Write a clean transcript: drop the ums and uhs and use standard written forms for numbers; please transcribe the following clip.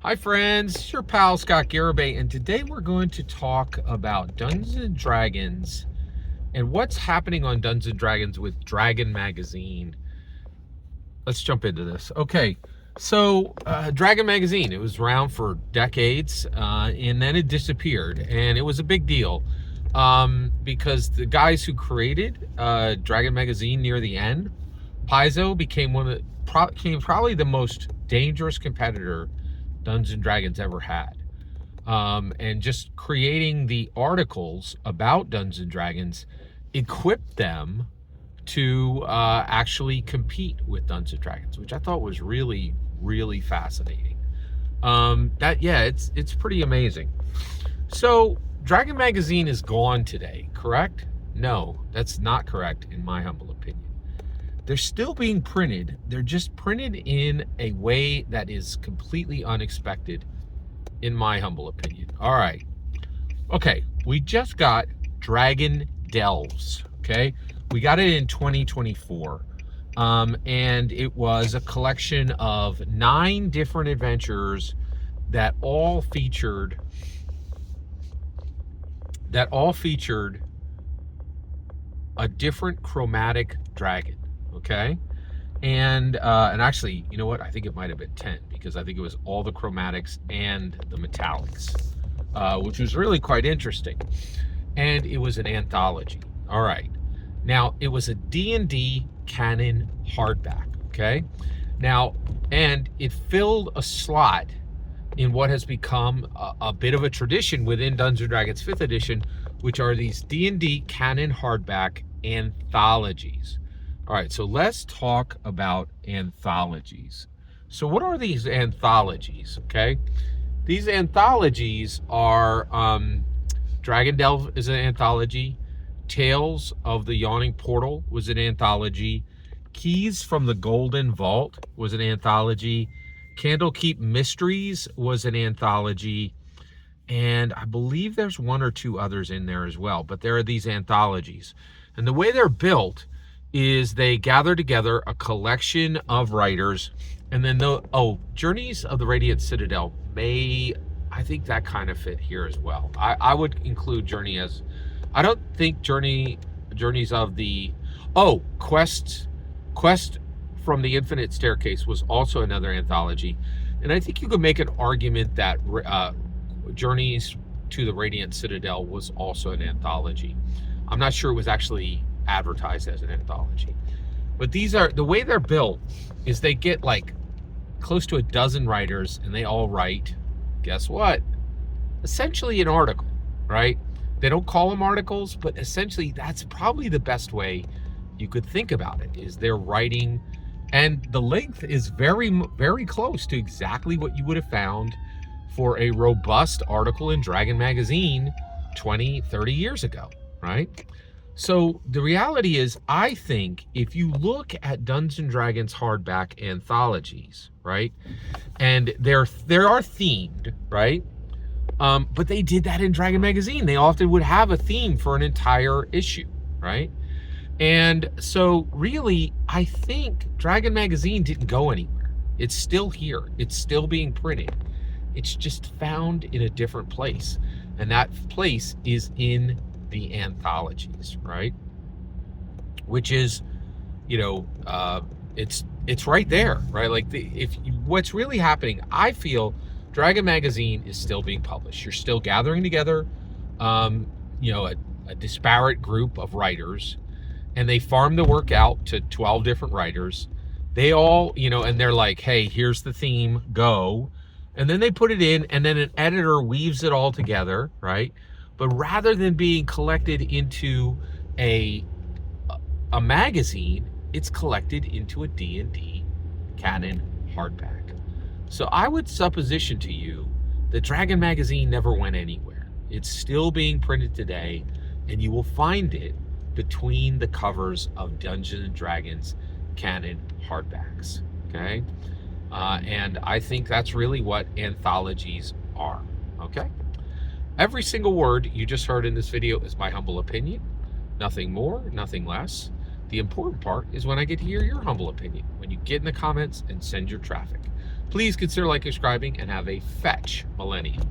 Hi friends, it's your pal Scott Garibay, and today we're going to talk about Dungeons and Dragons and what's happening on Dungeons and Dragons with Dragon Magazine. Let's jump into this. Okay, so Dragon Magazine, it was around for decades, and then it disappeared, and it was a big deal because the guys who created Dragon Magazine near the end, Paizo became probably the most dangerous competitor Dungeons and Dragons ever had. And just creating the articles about Dungeons and Dragons equipped them to actually compete with Dungeons and Dragons, which I thought was really, really fascinating. It's pretty amazing. So Dragon Magazine is gone today, correct? No, that's not correct in my humble opinion. They're still being printed. They're just printed in a way that is completely unexpected, in my humble opinion. All right. Okay, we just got Dragon Delves, okay? We got it in 2024. And it was a collection of 9 different adventures that all featured a different chromatic dragon. Okay, and actually, you know what? I think it might have been 10 because I think it was all the chromatics and the metallics, which was really quite interesting. And it was an anthology. All right, now it was a D&D canon hardback. Okay, now and it filled a slot in what has become a bit of a tradition within Dungeons and Dragons 5th edition, which are these D&D canon hardback anthologies. All right, so let's talk about anthologies. So what are these anthologies, okay? These anthologies are Dragon Delve is an anthology, Tales of the Yawning Portal was an anthology, Keys from the Golden Vault was an anthology, Candlekeep Mysteries was an anthology, and I believe there's 1 or 2 others in there as well, but there are these anthologies. And the way they're built is they gather together a collection of writers, and then Journeys of the Radiant Citadel I think that kind of fit here as well. I would include Journey as, I don't think Journeys of the, Quest from the Infinite Staircase was also another anthology, and I think you could make an argument that Journeys to the Radiant Citadel was also an anthology. I'm not sure it was actually advertised as an anthology, but these are the way they're built is they get like close to a dozen writers and they all write, guess what, essentially an article, right? They don't call them articles, but essentially that's probably the best way you could think about it, is they're writing, and the length is very, very close to exactly what you would have found for a robust article in Dragon Magazine 20-30 years ago, right? So the reality is, I think if you look at Dungeons and Dragons hardback anthologies, right, and they are themed, right, but they did that in Dragon Magazine. They often would have a theme for an entire issue, right? And so really, I think Dragon Magazine didn't go anywhere. It's still here. It's still being printed. It's just found in a different place, and that place is in the anthologies, right? Which is, it's right there, right? Like what's really happening, I feel Dragon Magazine is still being published. You're still gathering together, a disparate group of writers, and they farm the work out to 12 different writers. They all, and they're like, hey, here's the theme, go. And then they put it in, and then an editor weaves it all together, right? But rather than being collected into a magazine, it's collected into a D&D canon hardback. So I would supposition to you that Dragon Magazine never went anywhere. It's still being printed today, and you will find it between the covers of Dungeons and Dragons canon hardbacks, okay? And I think that's really what anthologies are, okay? Every single word you just heard in this video is my humble opinion. Nothing more, nothing less. The important part is when I get to hear your humble opinion, when you get in the comments and send your traffic. Please consider like, subscribing, and have a fetch millennium.